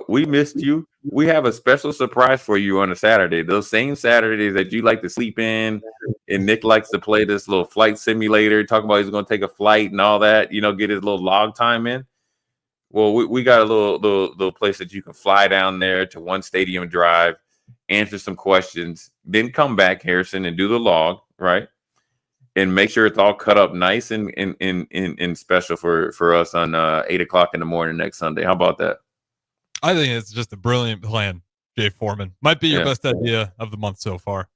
We missed you. We have a special surprise for you on a Saturday. Those same Saturdays that you like to sleep in, and Nick likes to play this little flight simulator, talk about he's going to take a flight and all that, get his little log time in. Well, we got a little place that you can fly down there to One Stadium Drive, answer some questions, then come back, Harrison, and do the log, right? And make sure it's all cut up nice and special for us on 8 o'clock in the morning next Sunday. How about that? I think it's just a brilliant plan, Jay Foreman. Might be your best idea of the month so far.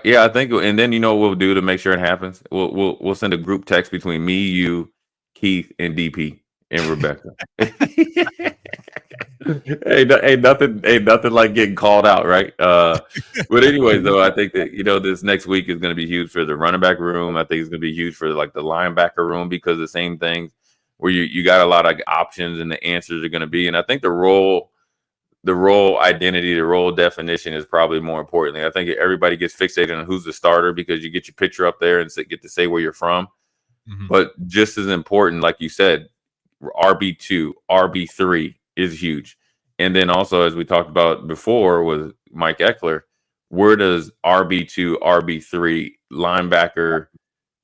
Yeah, I think, and then what we'll do to make sure it happens. We'll send a group text between me, you, Keith, and DP and Rebecca. Ain't nothing like getting called out, right? But anyway, though, I think that this next week is going to be huge for the running back room. I think it's going to be huge for like the linebacker room, because the same thing where you got a lot of options and the answers are going to be. And I think the role identity, the role definition is probably more importantly. I think everybody gets fixated on who's the starter because you get your picture up there and get to say where you're from. Mm-hmm. But just as important, like you said, RB2, RB3 is huge. And then also, as we talked about before with Mike Eckler, where does RB2, RB3 linebacker,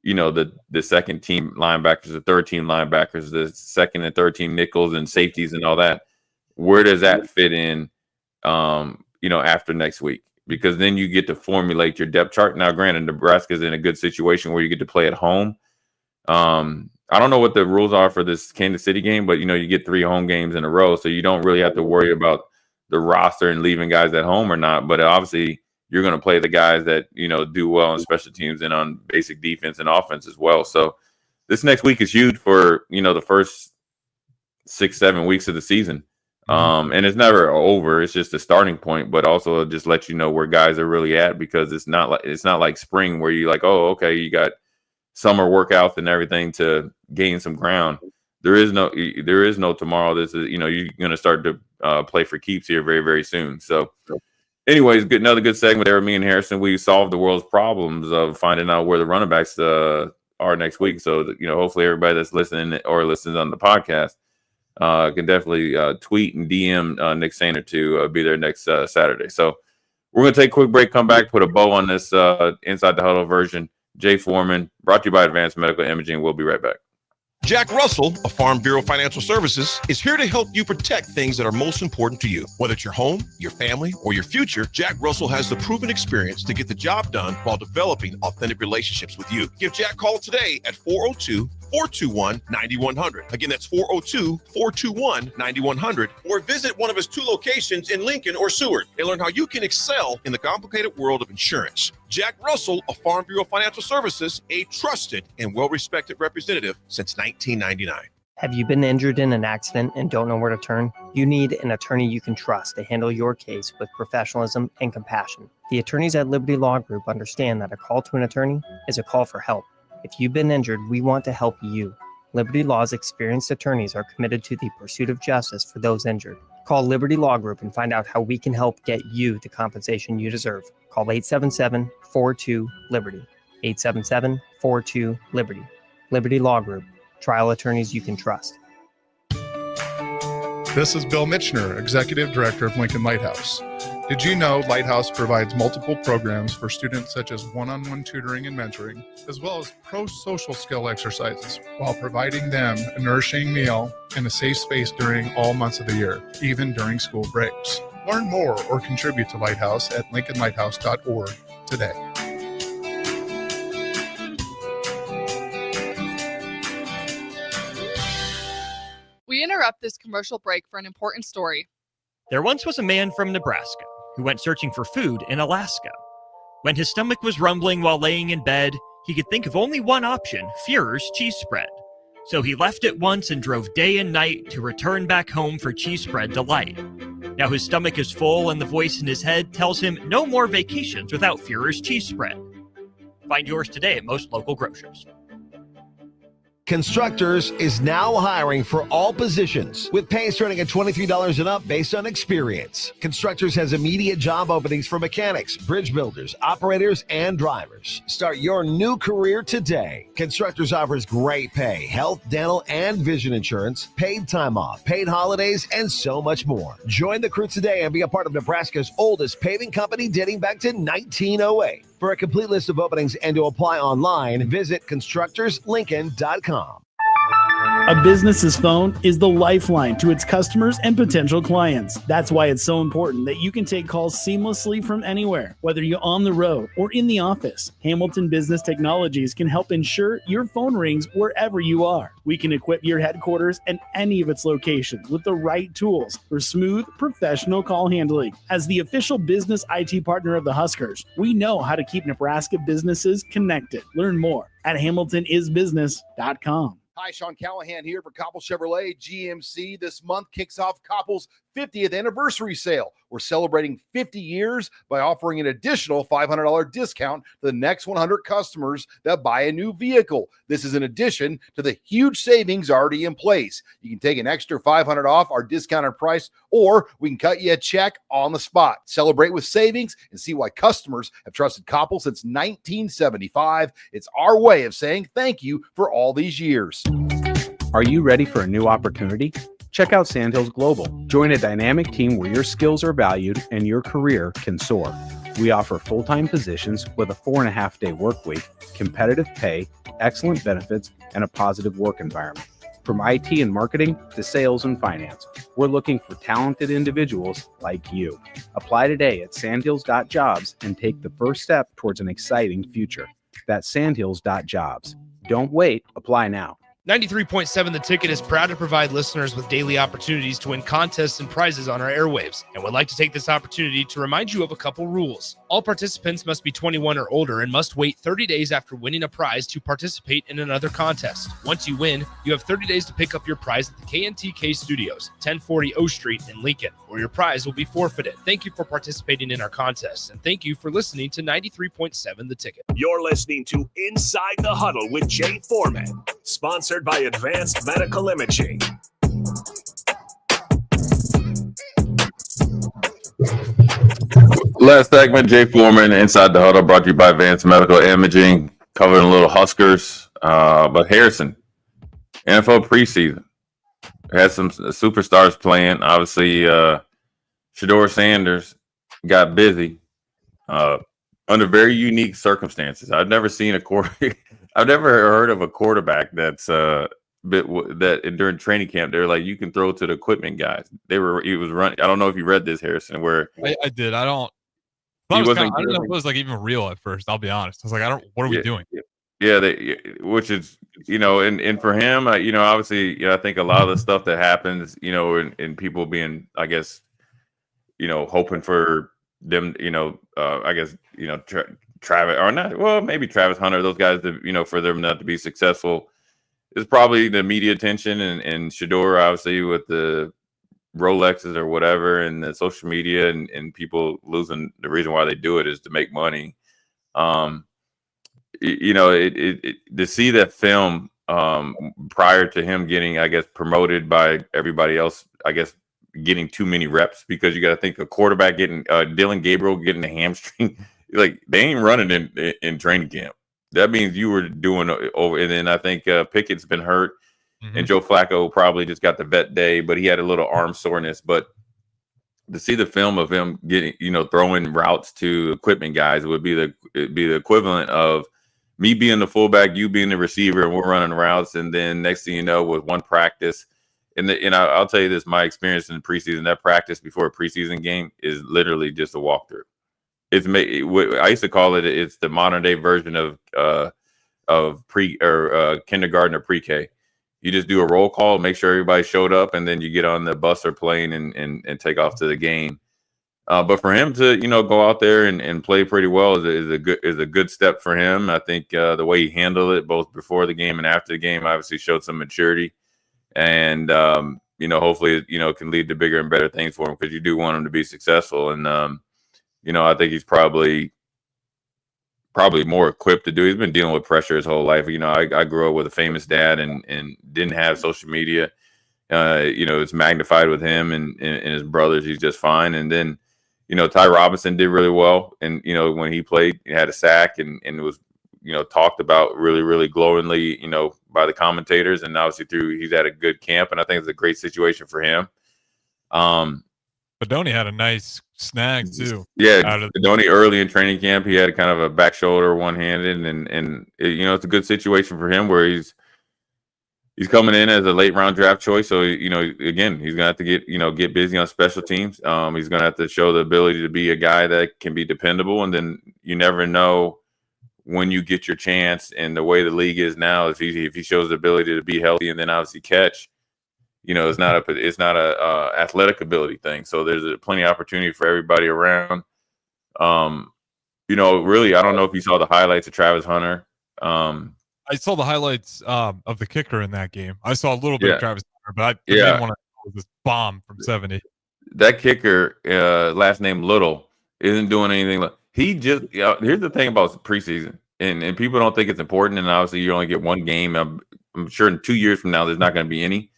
the second team linebackers, the third team linebackers, the second and third team nickels and safeties and all that, where does that fit in, after next week? Because then you get to formulate your depth chart. Now, granted, Nebraska's in a good situation where you get to play at home. I don't know what the rules are for this Kansas City game, but, you get 3 home games in a row. So you don't really have to worry about the roster and leaving guys at home or not, but obviously you're going to play the guys that, do well on special teams and on basic defense and offense as well. So this next week is huge for, the first 6-7 weeks of the season. And it's never over. It's just a starting point, but also just let you know where guys are really at, because it's not like spring where you're like, oh, okay, you got summer workouts and everything to gain some ground. There is no tomorrow. This is, you're going to start to play for keeps here very, very soon. So anyways, another good segment there with me and Harrison. We solved the world's problems of finding out where the running backs are next week. So, hopefully everybody that's listening or listens on the podcast can definitely tweet and DM Nick Sainer to be there next Saturday. So we're going to take a quick break, come back, put a bow on this Inside the Huddle version. Jay Foreman, brought to you by Advanced Medical Imaging. We'll be right back. Jack Russell of Farm Bureau Financial Services is here to help you protect things that are most important to you. Whether it's your home, your family, or your future, Jack Russell has the proven experience to get the job done while developing authentic relationships with you. Give Jack a call today at 402-421-9100. Again, that's 402-421-9100. Or visit one of his 2 locations in Lincoln or Seward and learn how you can excel in the complicated world of insurance. Jack Russell of Farm Bureau Financial Services, a trusted and well-respected representative since 1999. Have you been injured in an accident and don't know where to turn? You need an attorney you can trust to handle your case with professionalism and compassion. The attorneys at Liberty Law Group understand that a call to an attorney is a call for help. If you've been injured, we want to help you. Liberty Law's experienced attorneys are committed to the pursuit of justice for those injured. Call Liberty Law Group and find out how we can help get you the compensation you deserve. Call 877-42-LIBERTY. 877-42-LIBERTY. Liberty Law Group. Trial attorneys you can trust. This is Bill Mitchner, Executive Director of Lincoln Lighthouse. Did you know Lighthouse provides multiple programs for students such as one-on-one tutoring and mentoring, as well as pro-social skill exercises, while providing them a nourishing meal and a safe space during all months of the year, even during school breaks? Learn more or contribute to Lighthouse at lincolnlighthouse.org today. We interrupt this commercial break for an important story. There once was a man from Nebraska who went searching for food in Alaska. When his stomach was rumbling while laying in bed, he could think of only one option, Führer's cheese spread. So he left at once and drove day and night to return back home for cheese spread delight. Now his stomach is full and the voice in his head tells him no more vacations without Führer's cheese spread. Find yours today at most local grocers. Constructors is now hiring for all positions, with pay starting at $23 and up based on experience. Constructors has immediate job openings for mechanics, bridge builders, operators, and drivers. Start your new career today. Constructors offers great pay, health, dental, and vision insurance, paid time off, paid holidays, and so much more. Join the crew today and be a part of Nebraska's oldest paving company dating back to 1908. For a complete list of openings and to apply online, visit constructorslincoln.com. A business's phone is the lifeline to its customers and potential clients. That's why it's so important that you can take calls seamlessly from anywhere, whether you're on the road or in the office. Hamilton Business Technologies can help ensure your phone rings wherever you are. We can equip your headquarters and any of its locations with the right tools for smooth, professional call handling. As the official business IT partner of the Huskers, we know how to keep Nebraska businesses connected. Learn more at hamiltonisbusiness.com. Hi, Sean Callahan here for Koppel Chevrolet GMC. This month kicks off Koppel's 50th anniversary sale. We're celebrating 50 years by offering an additional $500 discount to the next 100 customers that buy a new vehicle. This is in addition to the huge savings already in place. You can take an extra $500 off our discounted price, or we can cut you a check on the spot. Celebrate with savings and see why customers have trusted Koppel since 1975. It's our way of saying thank you for all these years. Are you ready for a new opportunity? Check out Sandhills Global. Join a dynamic team where your skills are valued and your career can soar. We offer full-time positions with a 4.5-day work week, competitive pay, excellent benefits, and a positive work environment. From IT and marketing to sales and finance, we're looking for talented individuals like you. Apply today at sandhills.jobs and take the first step towards an exciting future. That's sandhills.jobs. Don't wait, apply now. 93.7 The Ticket is proud to provide listeners with daily opportunities to win contests and prizes on our airwaves, and would like to take this opportunity to remind you of a couple rules. All participants must be 21 or older and must wait 30 days after winning a prize to participate in another contest. Once you win, you have 30 days to pick up your prize at the KNTK Studios, 1040 O Street in Lincoln, or your prize will be forfeited. Thank you for participating in our contests, and thank you for listening to 93.7 The Ticket. You're listening to Inside the Huddle with Jay Foreman, sponsored by Advanced Medical Imaging. Last segment, Jay Foreman, Inside the Huddle, brought to you by Advanced Medical Imaging, covering a little Huskers. But Harrison, NFL preseason, had some superstars playing. Obviously, Shedeur Sanders got busy under very unique circumstances. I've never seen I've never heard of a quarterback that's that during training camp they're like, you can throw to the equipment guys. He was running. I don't know if you read this, Harrison, where I did. I don't know if it was like even real at first. I'll be honest. I was like, what are we doing? Yeah, which is, and for him, obviously, I think a lot of the stuff that happens, and people being, I guess, hoping for them, Travis or not, well, maybe Travis Hunter, those guys that, for them not to be successful is probably the media attention and Shedeur, obviously, with the Rolexes or whatever and the social media and people losing. The reason why they do it is to make money. To see that film prior to him getting, I guess, promoted by everybody else, I guess, getting too many reps, because you got to think a quarterback getting Dylan Gabriel getting a hamstring, like they ain't running in training camp. That means you were doing over. And then I think Pickett's been hurt, and Joe Flacco probably just got the vet day, but he had a little arm soreness. But to see the film of him getting, throwing routes to equipment guys it'd be the equivalent of me being the fullback, you being the receiver, and we're running routes. And then next thing you know, with one practice, and I'll tell you this, my experience in the preseason, that practice before a preseason game is literally just a walkthrough. I used to call it, it's the modern day version of kindergarten or pre-K. You just do a roll call, make sure everybody showed up, and then you get on the bus or plane and take off to the game. But for him to, go out there and play pretty well is a good step for him. I think the way he handled it both before the game and after the game obviously showed some maturity, and hopefully it can lead to bigger and better things for him, because you do want him to be successful. And I think he's probably more equipped to do. He's been dealing with pressure his whole life. I grew up with a famous dad and didn't have social media. It's magnified with him and his brothers. He's just fine. And then, Ty Robinson did really well. And, when he played, he had a sack and was, talked about really, really glowingly, by the commentators. And obviously he's had a good camp. And I think it's a great situation for him. Badoni had a nice snag too. Yeah, Badoni early in training camp, he had kind of a back shoulder, one-handed, and it's a good situation for him where he's coming in as a late round draft choice. So again, he's gonna have to get busy on special teams. He's gonna have to show the ability to be a guy that can be dependable, and then you never know when you get your chance. And the way the league is now, if he shows the ability to be healthy and then obviously catch. It's not a athletic ability thing. So there's plenty of opportunity for everybody around. Really, I don't know if you saw the highlights of Travis Hunter. I saw the highlights of the kicker in that game. I saw a little bit of Travis Hunter, but I didn't want to this bomb from 70. That kicker, last name Little, isn't doing anything. He just here's the thing about preseason, and people don't think it's important. And obviously, you only get one game. I'm sure in 2 years from now, there's not going to be any.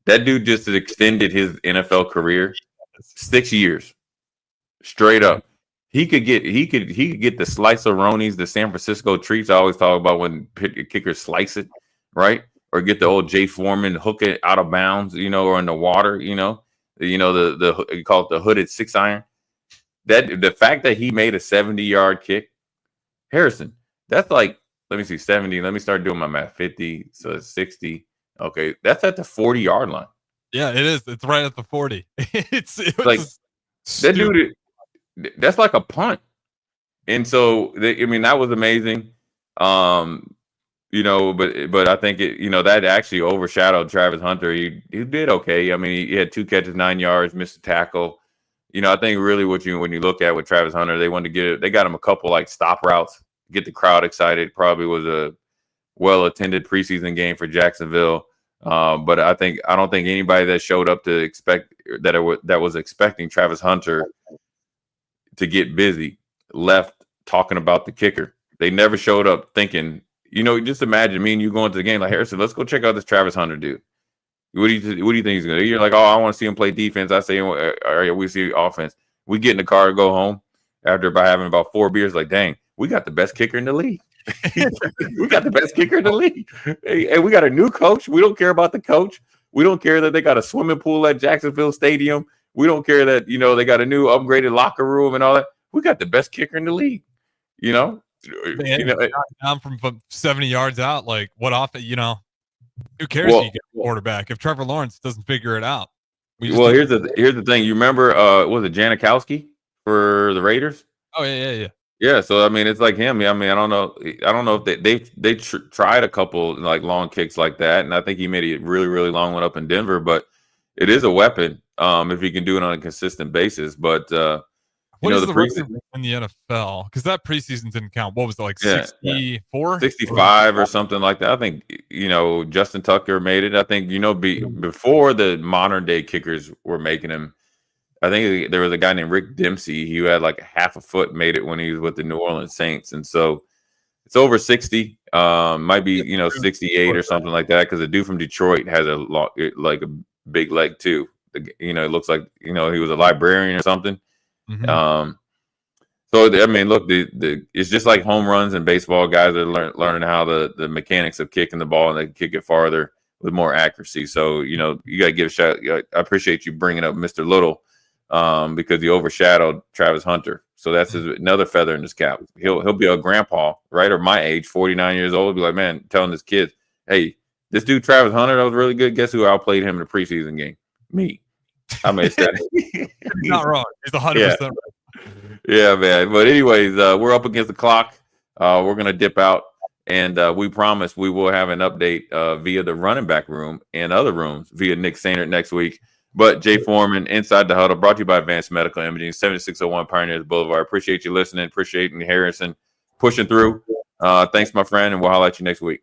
That dude just extended his NFL career 6 years straight up. He could get the slice-a-ronies, the San Francisco treats I always talk about when kickers slice it, right? Or get the old Jay Foreman, hook it out of bounds, or in the water, you call it the hooded 6-iron. That the fact that he made a 70-yard kick, Harrison, that's like, let me see, 70. Let me start doing my math. 50, so it's 60. Okay, that's at the 40-yard line. Yeah, it is. It's right at the 40. It's like that dude. That's like a punt. And so, that was amazing. but I think that actually overshadowed Travis Hunter. He did okay. I mean, he had 2 catches, 9 yards, missed a tackle. I think really when you look at with Travis Hunter, they got him a couple like stop routes, get the crowd excited. Probably was a well-attended preseason game for Jacksonville. But I don't think anybody that showed up to expect that was expecting Travis Hunter to get busy left talking about the kicker. They never showed up thinking, just imagine me and you going to the game like, Harrison, let's go check out this Travis Hunter dude. What do you think he's gonna do? You're like, oh, I want to see him play defense. I say, all right, we see offense. We get in the car and go home after having about 4 beers. Like, dang, we got the best kicker in the league. We got the best kicker in the league. Hey, we got a new coach. We don't care about the coach. We don't care that they got a swimming pool at Jacksonville Stadium. We don't care that, they got a new upgraded locker room and all that. We got the best kicker in the league, Man, I'm from 70 yards out. Like, what off? Who cares if you get a quarterback if Trevor Lawrence doesn't figure it out? Here's the thing. You remember, was it Janikowski for the Raiders? Oh yeah. Yeah, so I mean, it's like him. I mean, I don't know if they tried a couple like long kicks like that, and I think he made a really really long one up in Denver. But it is a weapon if he can do it on a consistent basis. But what is the record in the NFL? Because that preseason didn't count. What was it, like 64, 65 or something like that? I think Justin Tucker made it. I think before the modern day kickers were making him. I think there was a guy named Rick Dempsey. He had like half a foot made it when he was with the New Orleans Saints. And so it's over 60, might be, 68 or something like that. Cause the dude from Detroit has a big leg too. It looks like, he was a librarian or something. Mm-hmm. So, I mean, look, it's just like home runs in baseball. Guys are learning how the mechanics of kicking the ball and they can kick it farther with more accuracy. So, you got to give a shout. I appreciate you bringing up Mr. Little. Because he overshadowed Travis Hunter. So that's another feather in his cap. He'll be a grandpa, right? Or my age, 49 years old, be like, man, telling his kids, hey, this dude Travis Hunter, that was really good. Guess who outplayed him in the preseason game? Me. I may say He's not wrong. He's 100% right. Yeah, man. But anyways, we're up against the clock. We're gonna dip out, and we promise we will have an update via the running back room and other rooms via Nick Sainert next week. But Jay Foreman, Inside the Huddle, brought to you by Advanced Medical Imaging, 7601 Pioneers Boulevard. Appreciate you listening. Appreciate Harrison pushing through. Thanks, my friend, and we'll holler at you next week.